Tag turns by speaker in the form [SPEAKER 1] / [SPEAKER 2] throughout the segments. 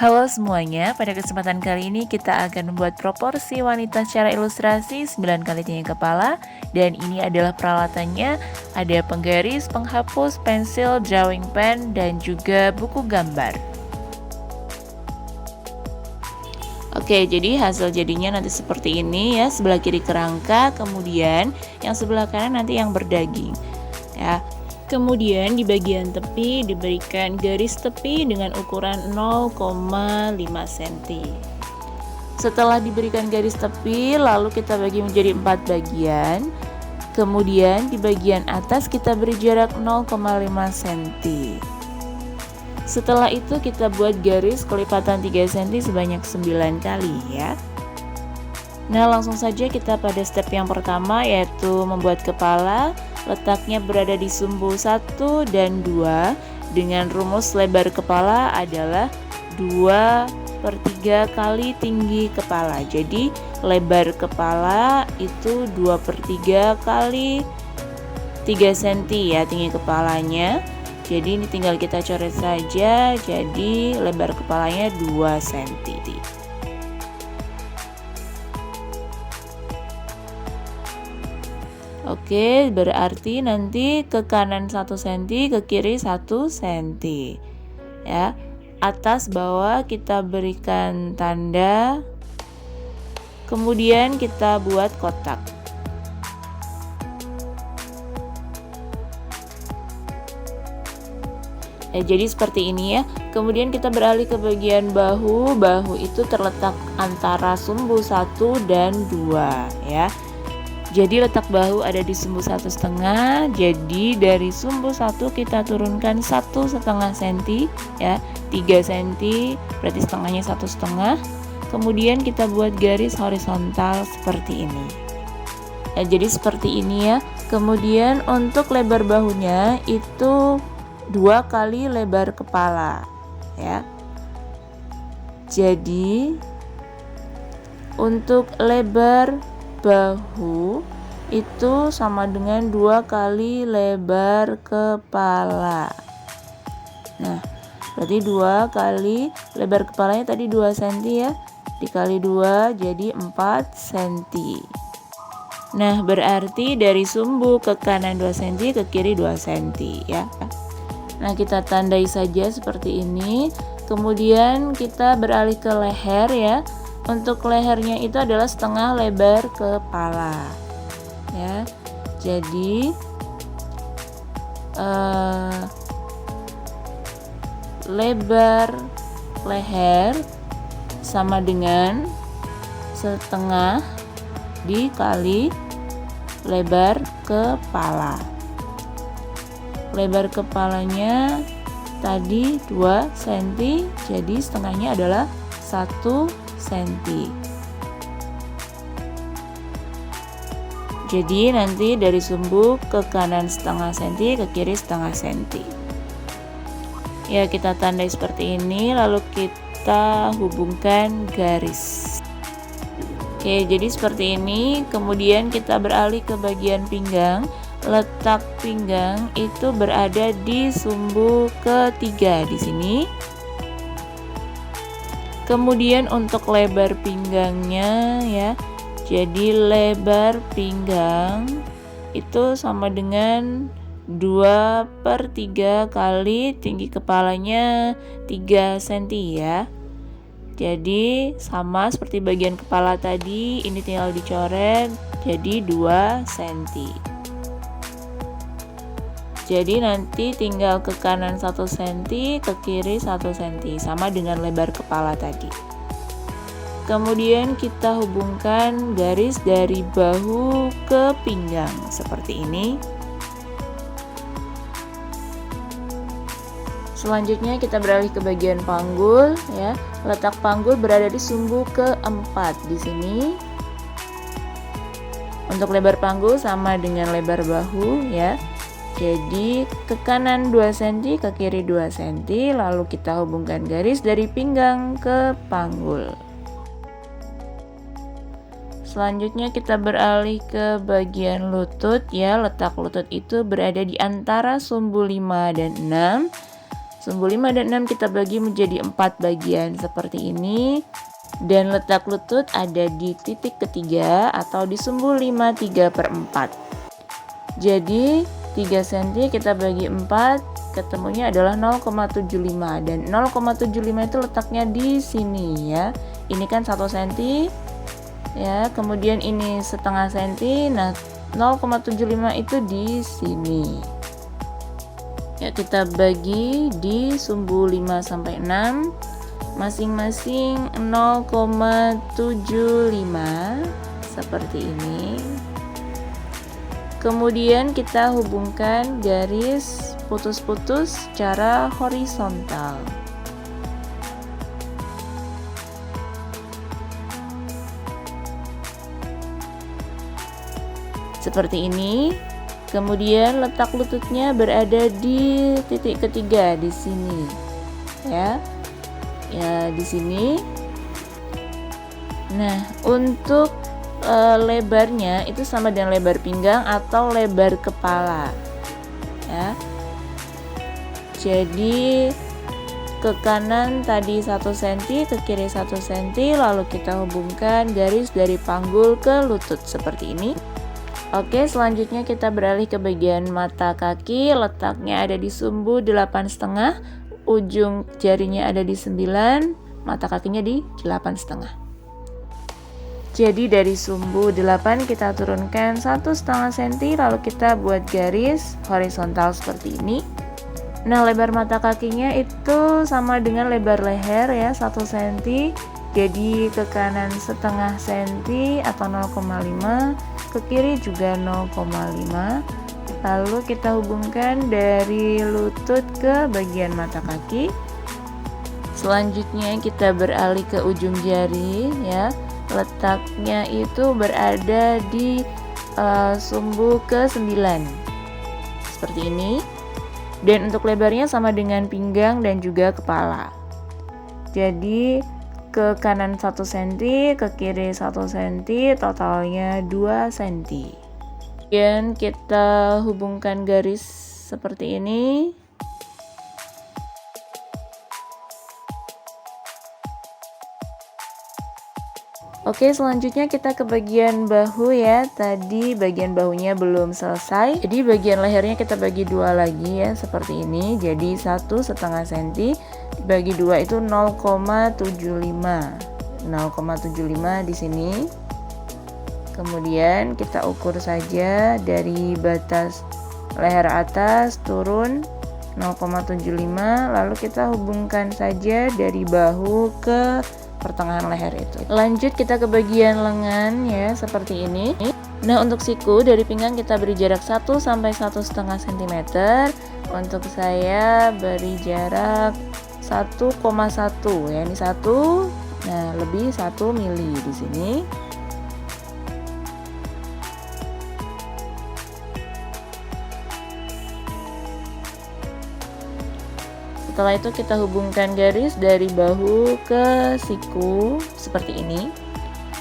[SPEAKER 1] Halo semuanya, pada kesempatan kali ini kita akan membuat proporsi wanita secara ilustrasi 9 kali tinggi kepala. Dan ini adalah peralatannya, ada penggaris, penghapus, pensil, drawing pen, dan juga buku gambar. Oke, jadi hasil jadinya nanti seperti ini ya, sebelah kiri kerangka, kemudian yang sebelah kanan nanti yang berdaging ya. Kemudian di bagian tepi diberikan garis tepi dengan ukuran 0,5 cm. Setelah diberikan garis tepi, lalu kita bagi menjadi 4 bagian. Kemudian di bagian atas kita beri jarak 0,5 cm. Setelah itu kita buat garis kelipatan 3 cm sebanyak 9 kali ya. Nah, langsung saja kita pada step yang pertama, yaitu membuat kepala. Letaknya berada di sumbu 1 dan 2 dengan rumus lebar kepala adalah 2/3 kali tinggi kepala. Jadi lebar kepala itu 2/3 kali 3 cm ya tinggi kepalanya. Jadi ini tinggal kita coret saja, jadi lebar kepalanya 2 cm. Oke, berarti nanti ke kanan 1 cm, ke kiri 1 cm ya. Atas bawah kita berikan tanda, kemudian kita buat kotak. Jadi seperti ini ya. Kemudian kita beralih ke bagian bahu. Bahu itu terletak antara sumbu 1 dan 2 ya. Jadi letak bahu ada di sumbu 1,5. Jadi dari sumbu 1 kita turunkan 1,5 cm ya, 3 cm berarti setengahnya 1,5. Kemudian kita buat garis horizontal seperti ini. Jadi seperti ini ya. Kemudian untuk lebar bahunya itu 2 kali lebar kepala ya. Jadi untuk lebar bahu itu sama dengan 2 kali lebar kepala. Nah, berarti 2 kali lebar kepalanya tadi 2 cm ya, dikali 2 jadi 4 cm. Nah, berarti dari sumbu ke kanan 2 cm, ke kiri 2 cm ya. Nah, kita tandai saja seperti ini. Kemudian kita beralih ke leher ya. Untuk lehernya itu adalah setengah lebar kepala ya. Jadi lebar leher sama dengan setengah dikali lebar kepala. Lebar kepalanya tadi 2 cm, jadi setengahnya adalah 1 cm. Jadi nanti dari sumbu ke kanan setengah cm, ke kiri setengah cm. Ya, kita tandai seperti ini, lalu kita hubungkan garis. Oke, jadi seperti ini. Kemudian kita beralih ke bagian pinggang. Letak pinggang itu berada di sumbu ketiga di sini. Kemudian untuk lebar pinggangnya ya, jadi lebar pinggang itu sama dengan 2/3 kali tinggi kepalanya 3 cm ya. Jadi sama seperti bagian kepala tadi, ini tinggal dicoret jadi 2 cm. Jadi nanti tinggal ke kanan 1 cm, ke kiri 1 cm, sama dengan lebar kepala tadi. Kemudian kita hubungkan garis dari bahu ke pinggang seperti ini. Selanjutnya kita beralih ke bagian panggul ya. Letak panggul berada di sumbu keempat di sini. Untuk lebar panggul sama dengan lebar bahu ya. Jadi ke kanan 2 cm, ke kiri 2 cm, lalu kita hubungkan garis dari pinggang ke panggul. Selanjutnya kita beralih ke bagian lutut ya. Letak lutut itu berada di antara sumbu 5 dan 6. Sumbu 5 dan 6 kita bagi menjadi 4 bagian seperti ini. Dan letak lutut ada di titik ketiga atau di sumbu 5 3/4. Jadi 3 cm kita bagi 4, ketemunya adalah 0,75, dan 0,75 itu letaknya di sini ya. Ini kan 1 cm ya, kemudian ini setengah cm. Nah, 0,75 itu di sini. Ya, kita bagi di sumbu 5 sampai 6 masing-masing 0,75 seperti ini. Kemudian kita hubungkan garis putus-putus secara horizontal. Seperti ini. Kemudian letak lututnya berada di titik ketiga di sini. Ya. Ya, di sini. Nah, untuk lebarnya itu sama dengan lebar pinggang atau lebar kepala. Ya. Jadi ke kanan tadi 1 cm, ke kiri 1 cm, lalu kita hubungkan garis dari panggul ke lutut seperti ini. Oke, selanjutnya kita beralih ke bagian mata kaki. Letaknya ada di sumbu 8,5, ujung jarinya ada di 9, mata kakinya di 8,5. Jadi dari sumbu 8 kita turunkan 1,5 cm, lalu kita buat garis horizontal seperti ini. Nah, lebar mata kakinya itu sama dengan lebar leher ya, 1 cm. Jadi ke kanan setengah cm atau 0,5, ke kiri juga 0,5. Lalu kita hubungkan dari lutut ke bagian mata kaki. Selanjutnya kita beralih ke ujung jari ya. Letaknya itu berada di sumbu ke-9 seperti ini. Dan untuk lebarnya sama dengan pinggang dan juga kepala. Jadi ke kanan 1 cm, ke kiri 1 cm, totalnya 2 cm. Kemudian kita hubungkan garis seperti ini. Oke, selanjutnya kita ke bagian bahu ya. Tadi bagian bahunya belum selesai. Jadi bagian lehernya kita bagi 2 lagi ya, seperti ini. Jadi 1,5 cm dibagi 2 itu 0,75. 0,75 di sini. Kemudian kita ukur saja dari batas leher atas turun 0,75, lalu kita hubungkan saja dari bahu ke pertengahan leher itu. Lanjut kita ke bagian lengan ya, seperti ini. Nah, untuk siku dari pinggang kita beri jarak 1 sampai 1,5 cm. Untuk saya beri jarak 1,1 ya, ini 1. Nah, lebih 1 mili di sini. Setelah itu kita hubungkan garis dari bahu ke siku seperti ini.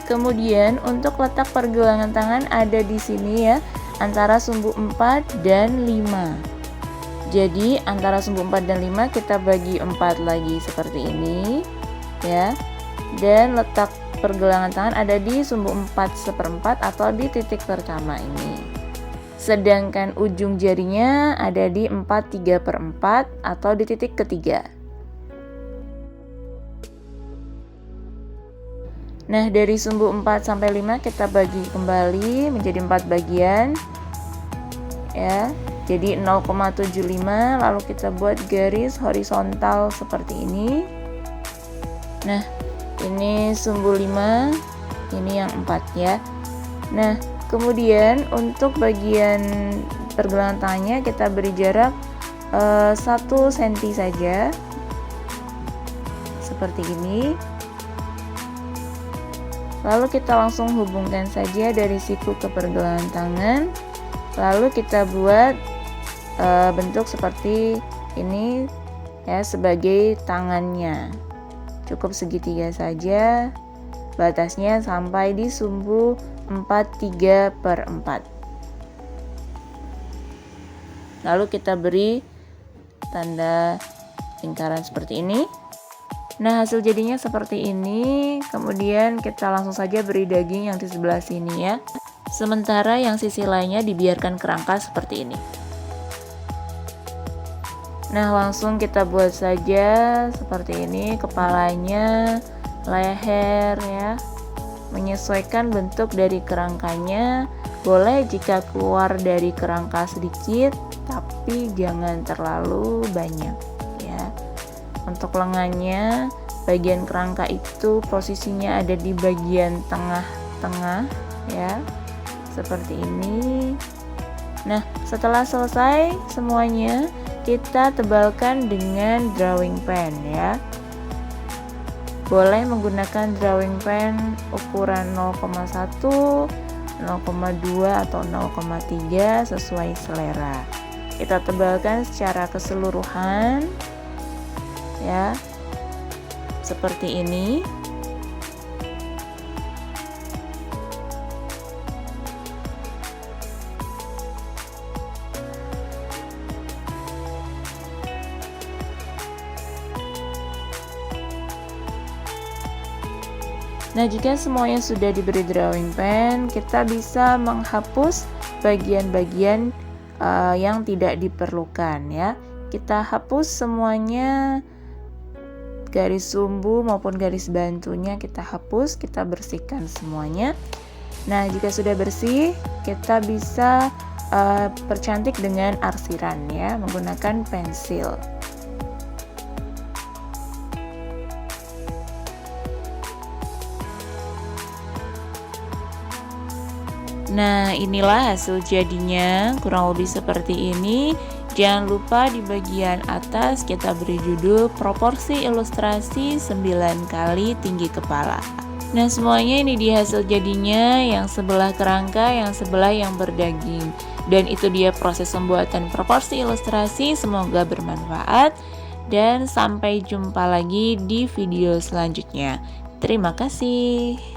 [SPEAKER 1] Kemudian untuk letak pergelangan tangan ada di sini ya, antara sumbu 4 dan 5. Jadi antara sumbu 4 dan 5 kita bagi 4 lagi seperti ini ya. Dan letak pergelangan tangan ada di sumbu 4/4 atau di titik pertama ini. Sedangkan ujung jarinya ada di 4 3/4 atau di titik ketiga. Nah, dari sumbu 4 sampai 5 kita bagi kembali menjadi 4 bagian. Ya. Jadi 0,75, lalu kita buat garis horizontal seperti ini. Nah, ini sumbu 5, ini yang 4 ya. Nah, kemudian untuk bagian pergelangan tangannya kita beri jarak 1 cm saja. Seperti ini. Lalu kita langsung hubungkan saja dari siku ke pergelangan tangan. Lalu kita buat bentuk seperti ini ya, sebagai tangannya. Cukup segitiga saja. Batasnya sampai di sumbu 4 3/4. Lalu kita beri tanda lingkaran seperti ini. Nah, hasil jadinya seperti ini. Kemudian kita langsung saja beri daging yang di sebelah sini ya. Sementara yang sisi lainnya dibiarkan kerangka seperti ini. Nah, langsung kita buat saja seperti ini kepalanya, leher ya. Menyesuaikan bentuk dari kerangkanya. Boleh jika keluar dari kerangka sedikit, tapi jangan terlalu banyak ya. Untuk lengannya, bagian kerangka itu posisinya ada di bagian tengah-tengah ya, seperti ini. Nah, setelah selesai semuanya, kita tebalkan dengan drawing pen ya. Boleh menggunakan drawing pen ukuran 0,1, 0,2 atau 0,3 sesuai selera. Kita tebalkan secara keseluruhan ya, seperti ini. Nah, jika semuanya sudah diberi drawing pen, kita bisa menghapus bagian-bagian yang tidak diperlukan ya. Kita hapus semuanya, garis sumbu maupun garis bantunya kita hapus, kita bersihkan semuanya. Nah, jika sudah bersih, kita bisa percantik dengan arsiran ya, menggunakan pensil. Nah, inilah hasil jadinya, kurang lebih seperti ini. Jangan lupa di bagian atas kita beri judul proporsi ilustrasi 9 kali tinggi kepala. Nah, semuanya ini di hasil jadinya, yang sebelah kerangka, yang sebelah yang berdaging. Dan itu dia proses pembuatan proporsi ilustrasi, semoga bermanfaat. Dan sampai jumpa lagi di video selanjutnya. Terima kasih.